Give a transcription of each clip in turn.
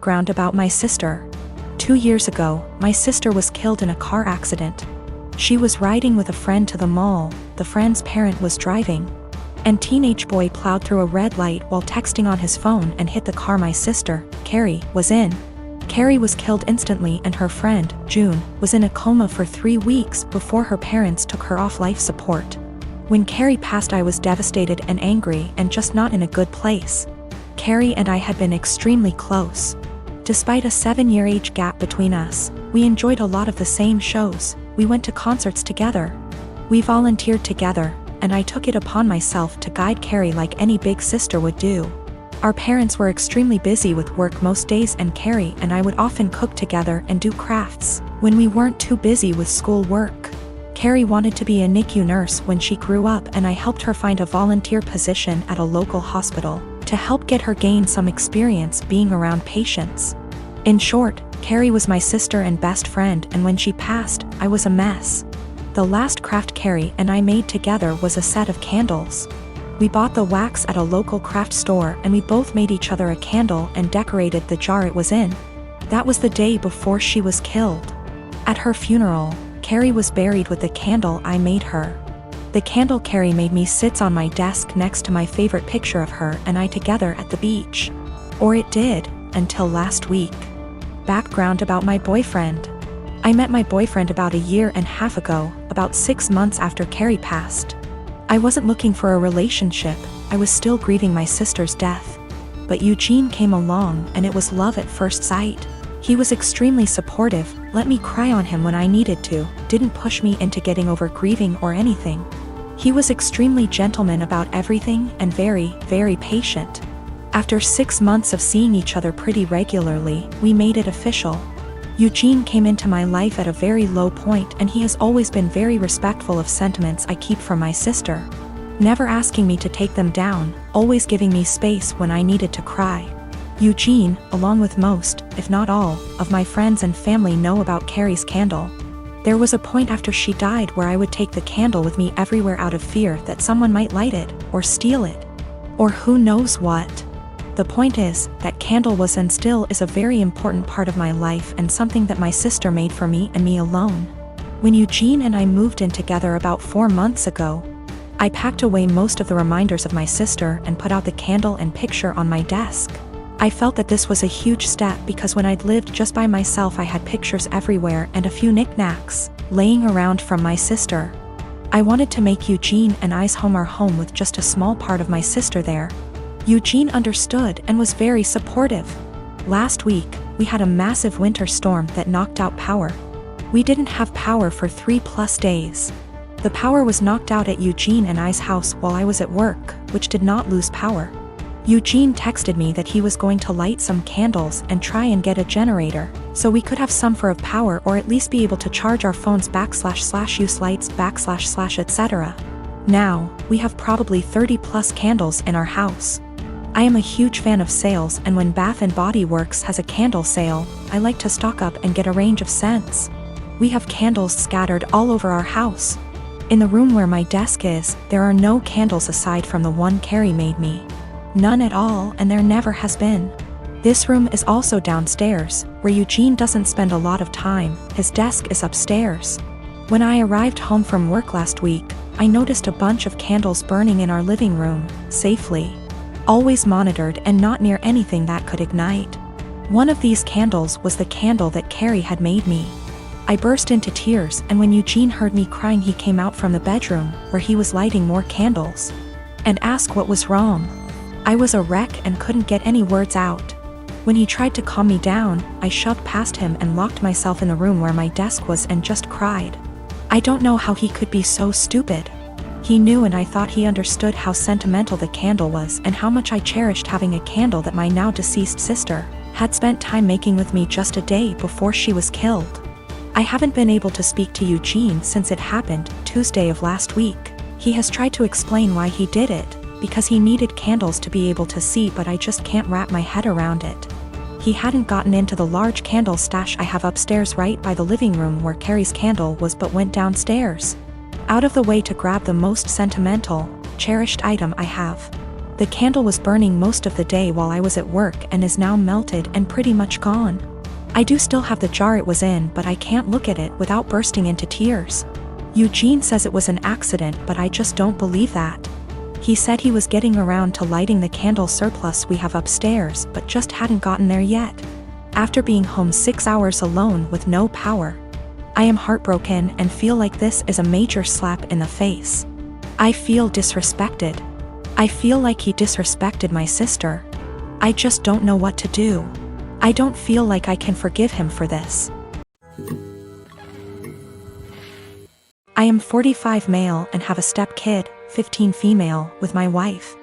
Background about my sister. 2 years ago, my sister was killed in a car accident. She was riding with a friend to the mall, the friend's parent was driving, and teenage boy plowed through a red light while texting on his phone and hit the car my sister, Carrie, was in. Carrie was killed instantly and her friend, June, was in a coma for 3 weeks before her parents took her off life support. When Carrie passed, I was devastated and angry and just not in a good place. Carrie and I had been extremely close. Despite a 7-year age gap between us, we enjoyed a lot of the same shows, we went to concerts together. We volunteered together, and I took it upon myself to guide Carrie like any big sister would do. Our parents were extremely busy with work most days, and Carrie and I would often cook together and do crafts when we weren't too busy with school work. Carrie wanted to be a NICU nurse when she grew up, and I helped her find a volunteer position at a local hospital to help get her gain some experience being around patients. In short, Carrie was my sister and best friend, and when she passed, I was a mess. The last craft Carrie and I made together was a set of candles. We bought the wax at a local craft store and we both made each other a candle and decorated the jar it was in. That was the day before she was killed. At her funeral, Carrie was buried with the candle I made her. The candle Carrie made me sits on my desk next to my favorite picture of her and I together at the beach. Or it did, until last week. Background about my boyfriend. I met my boyfriend about 1.5 years ago, about 6 months after Carrie passed. I wasn't looking for a relationship, I was still grieving my sister's death. But Eugene came along and it was love at first sight. He was extremely supportive, let me cry on him when I needed to, didn't push me into getting over grieving or anything. He was extremely gentleman about everything and very, very patient. After 6 months of seeing each other pretty regularly, we made it official. Eugene came into my life at a very low point and he has always been very respectful of sentiments I keep from my sister. Never asking me to take them down, always giving me space when I needed to cry. Eugene, along with most, if not all, of my friends and family know about Carrie's candle. There was a point after she died where I would take the candle with me everywhere out of fear that someone might light it, or steal it. Or who knows what. The point is, that candle was and still is a very important part of my life and something that my sister made for me and me alone. When Eugene and I moved in together about 4 months ago, I packed away most of the reminders of my sister and put out the candle and picture on my desk. I felt that this was a huge step because when I'd lived just by myself I had pictures everywhere and a few knickknacks laying around from my sister. I wanted to make Eugene and I's home our home with just a small part of my sister there. Eugene understood and was very supportive. Last week, we had a massive winter storm that knocked out power. We didn't have power for 3+ days. The power was knocked out at Eugene and I's house while I was at work, which did not lose power. Eugene texted me that he was going to light some candles and try and get a generator, so we could have some for of power or at least be able to charge our phones / use lights / etc. Now, we have probably 30+ candles in our house. I am a huge fan of sales, and when Bath & Body Works has a candle sale, I like to stock up and get a range of scents. We have candles scattered all over our house. In the room where my desk is, there are no candles aside from the one Carrie made me. None at all, and there never has been. This room is also downstairs, where Eugene doesn't spend a lot of time, his desk is upstairs. When I arrived home from work last week, I noticed a bunch of candles burning in our living room, safely. Always monitored and not near anything that could ignite. One of these candles was the candle that Carrie had made me. I burst into tears, and when Eugene heard me crying he came out from the bedroom, where he was lighting more candles, and asked what was wrong. I was a wreck and couldn't get any words out. When he tried to calm me down, I shoved past him and locked myself in the room where my desk was and just cried. I don't know how he could be so stupid. He knew, and I thought he understood how sentimental the candle was and how much I cherished having a candle that my now deceased sister had spent time making with me just a day before she was killed. I haven't been able to speak to Eugene since it happened, Tuesday of last week. He has tried to explain why he did it, because he needed candles to be able to see, but I just can't wrap my head around it. He hadn't gotten into the large candle stash I have upstairs right by the living room where Carrie's candle was, but went downstairs, out of the way to grab the most sentimental, cherished item I have. The candle was burning most of the day while I was at work and is now melted and pretty much gone. I do still have the jar it was in, but I can't look at it without bursting into tears. Eugene says it was an accident, but I just don't believe that. He said he was getting around to lighting the candle surplus we have upstairs, but just hadn't gotten there yet. After being home 6 hours alone with no power. I am heartbroken and feel like this is a major slap in the face. I feel disrespected. I feel like he disrespected my sister. I just don't know what to do. I don't feel like I can forgive him for this. I am 45 male and have a step kid, 15 female, with my wife.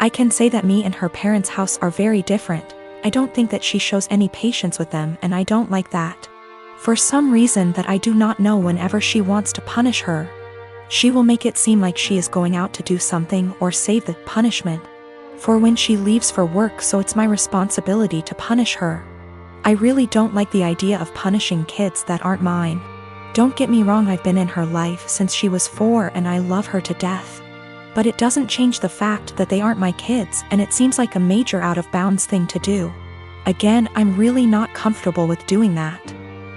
I can say that me and her parents' house are very different. I don't think that she shows any patience with them, and I don't like that. For some reason that I do not know, whenever she wants to punish her, she will make it seem like she is going out to do something or save the punishment for when she leaves for work, so it's my responsibility to punish her. I really don't like the idea of punishing kids that aren't mine. Don't get me wrong, I've been in her life since she was 4 and I love her to death. But it doesn't change the fact that they aren't my kids, and it seems like a major out of bounds thing to do. Again, I'm really not comfortable with doing that.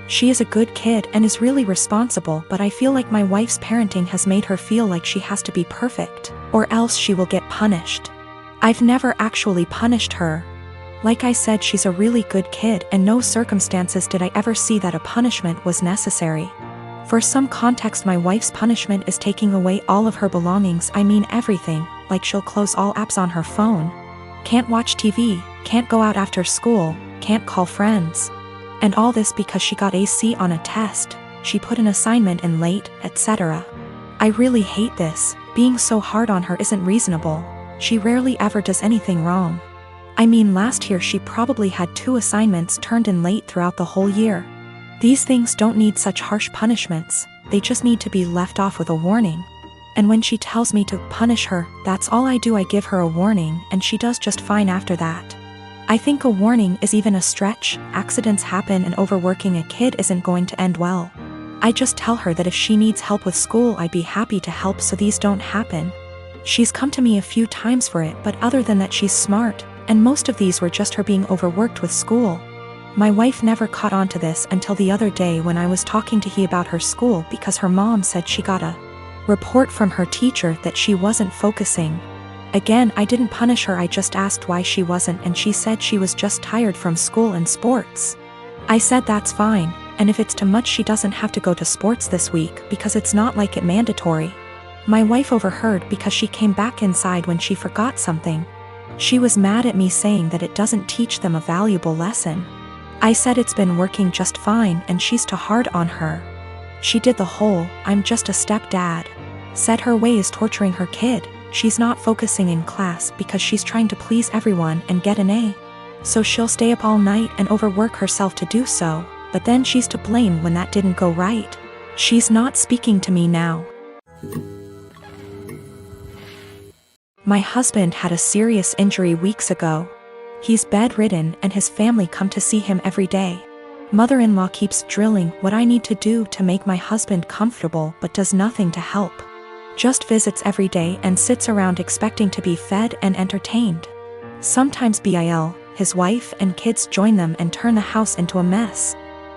She is a good kid and is really responsible, but I feel like my wife's parenting has made her feel like she has to be perfect, or else she will get punished. I've never actually punished her. Like I said, she's a really good kid, and no circumstances did I ever see that a punishment was necessary. For some context, my wife's punishment is taking away all of her belongings. I mean everything, like she'll close all apps on her phone. Can't watch TV, can't go out after school, can't call friends. And all this because she got a C on a test, she put an assignment in late, etc. I really hate this. Being so hard on her isn't reasonable. She rarely ever does anything wrong. I mean, last year she probably had 2 assignments turned in late throughout the whole year. These things don't need such harsh punishments, they just need to be left off with a warning. And when she tells me to punish her, that's all I do. I give her a warning and she does just fine after that. I think a warning is even a stretch. Accidents happen, and overworking a kid isn't going to end well. I just tell her that if she needs help with school, I'd be happy to help so these don't happen. She's come to me a few times for it, but other than that, she's smart, and most of these were just her being overworked with school. My wife never caught on to this until the other day when I was talking to he about her school, because her mom said she got a report from her teacher that she wasn't focusing. Again, I didn't punish her, I just asked why she wasn't, and she said she was just tired from school and sports. I said that's fine, and if it's too much she doesn't have to go to sports this week because it's not like it mandatory. My wife overheard because she came back inside when she forgot something. She was mad at me, saying that it doesn't teach them a valuable lesson. I said it's been working just fine and she's too hard on her. She did the whole "I'm just a stepdad" said her way is torturing her kid. She's not focusing in class because she's trying to please everyone and get an A. So she'll stay up all night and overwork herself to do so, but then she's to blame when that didn't go right. She's not speaking to me now. My husband had a serious injury weeks ago. He's bedridden and his family come to see him every day. Mother-in-law keeps drilling what I need to do to make my husband comfortable, but does nothing to help. Just visits every day and sits around expecting to be fed and entertained. Sometimes Bill, his wife and kids join them and turn the house into a mess.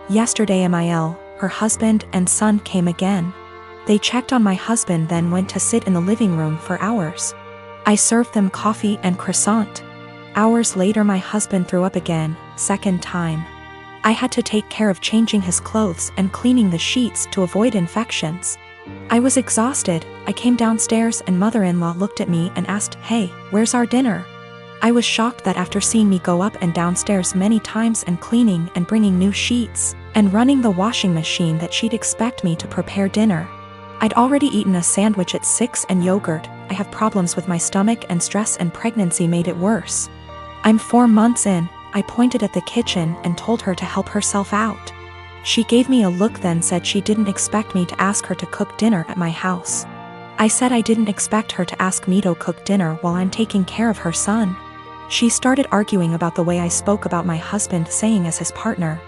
Yesterday Mil, her husband and son came again. They checked on my husband, then went to sit in the living room for hours. I served them coffee and croissant. Hours later my husband threw up again, second time. I had to take care of changing his clothes and cleaning the sheets to avoid infections. I was exhausted. I came downstairs and mother-in-law looked at me and asked, "Hey, where's our dinner?" I was shocked that after seeing me go up and downstairs many times and cleaning and bringing new sheets and running the washing machine, that she'd expect me to prepare dinner. I'd already eaten a sandwich at 6 and yogurt. I have problems with my stomach, and stress and pregnancy made it worse. I'm 4 months in. I pointed at the kitchen and told her to help herself out. She gave me a look, then said she didn't expect me to ask her to cook dinner at my house. I said I didn't expect her to ask me to cook dinner while I'm taking care of her son. She started arguing about the way I spoke about my husband, saying as his partner.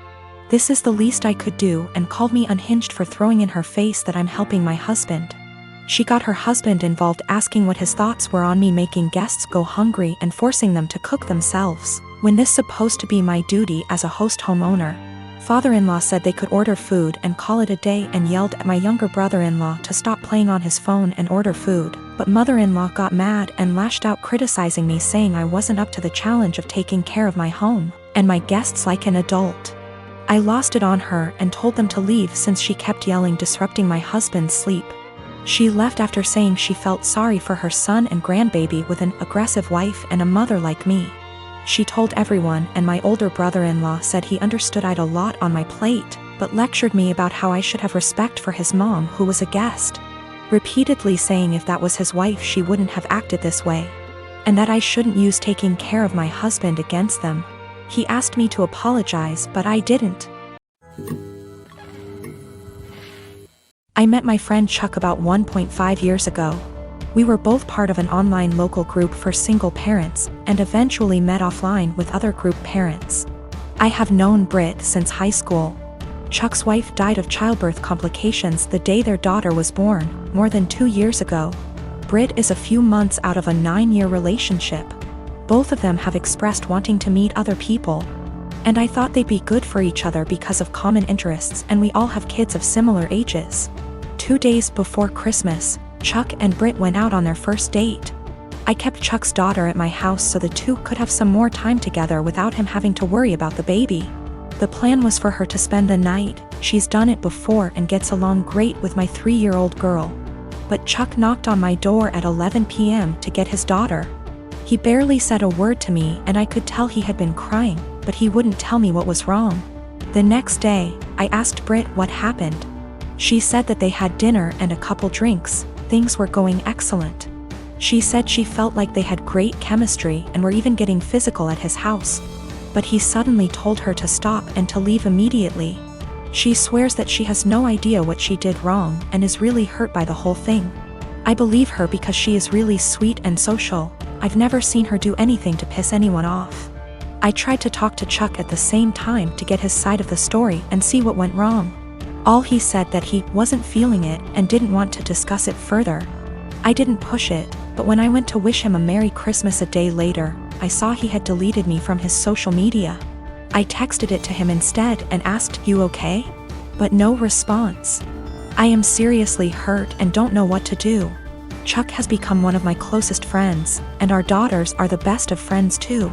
This is the least I could do, and called me unhinged for throwing in her face that I'm helping my husband. She got her husband involved, asking what his thoughts were on me making guests go hungry and forcing them to cook themselves, when this supposed to be my duty as a host homeowner. Father-in-law said they could order food and call it a day and yelled at my younger brother-in-law to stop playing on his phone and order food, but mother-in-law got mad and lashed out, criticizing me, saying I wasn't up to the challenge of taking care of my home and my guests like an adult. I lost it on her and told them to leave since she kept yelling, disrupting my husband's sleep. She left after saying she felt sorry for her son and grandbaby with an aggressive wife and a mother like me. She told everyone, and my older brother-in-law said he understood I'd a lot on my plate, but lectured me about how I should have respect for his mom, who was a guest, repeatedly saying if that was his wife she wouldn't have acted this way, and that I shouldn't use taking care of my husband against them. He asked me to apologize, but I didn't. I met my friend Chuck about 1.5 years ago. We were both part of an online local group for single parents, and eventually met offline with other group parents. I have known Britt since high school. Chuck's wife died of childbirth complications the day their daughter was born, more than 2 years ago. Britt is a few months out of a 9-year relationship. Both of them have expressed wanting to meet other people, and I thought they'd be good for each other because of common interests, and we all have kids of similar ages. 2 days before Christmas, Chuck and Britt went out on their first date. I kept Chuck's daughter at my house so the two could have some more time together without him having to worry about the baby. The plan was for her to spend the night. She's done it before and gets along great with my 3-year-old girl. But Chuck knocked on my door at 11 p.m. to get his daughter. He barely said a word to me, and I could tell he had been crying, but he wouldn't tell me what was wrong. The next day, I asked Britt what happened. She said that they had dinner and a couple drinks. Things were going excellent. She said she felt like they had great chemistry and were even getting physical at his house. But he suddenly told her to stop and to leave immediately. She swears that she has no idea what she did wrong and is really hurt by the whole thing. I believe her because she is really sweet and social. I've never seen her do anything to piss anyone off. I tried to talk to Chuck at the same time to get his side of the story and see what went wrong. All he said that he wasn't feeling it and didn't want to discuss it further. I didn't push it, but when I went to wish him a Merry Christmas a day later, I saw he had deleted me from his social media. I texted it to him instead and asked, "You okay?" But no response. I am seriously hurt and don't know what to do. Chuck has become one of my closest friends, and our daughters are the best of friends too.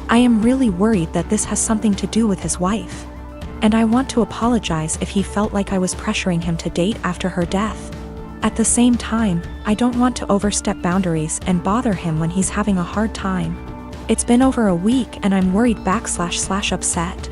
I am really worried that this has something to do with his wife. And I want to apologize if he felt like I was pressuring him to date after her death. At the same time, I don't want to overstep boundaries and bother him when he's having a hard time. It's been over a week and I'm worried / upset.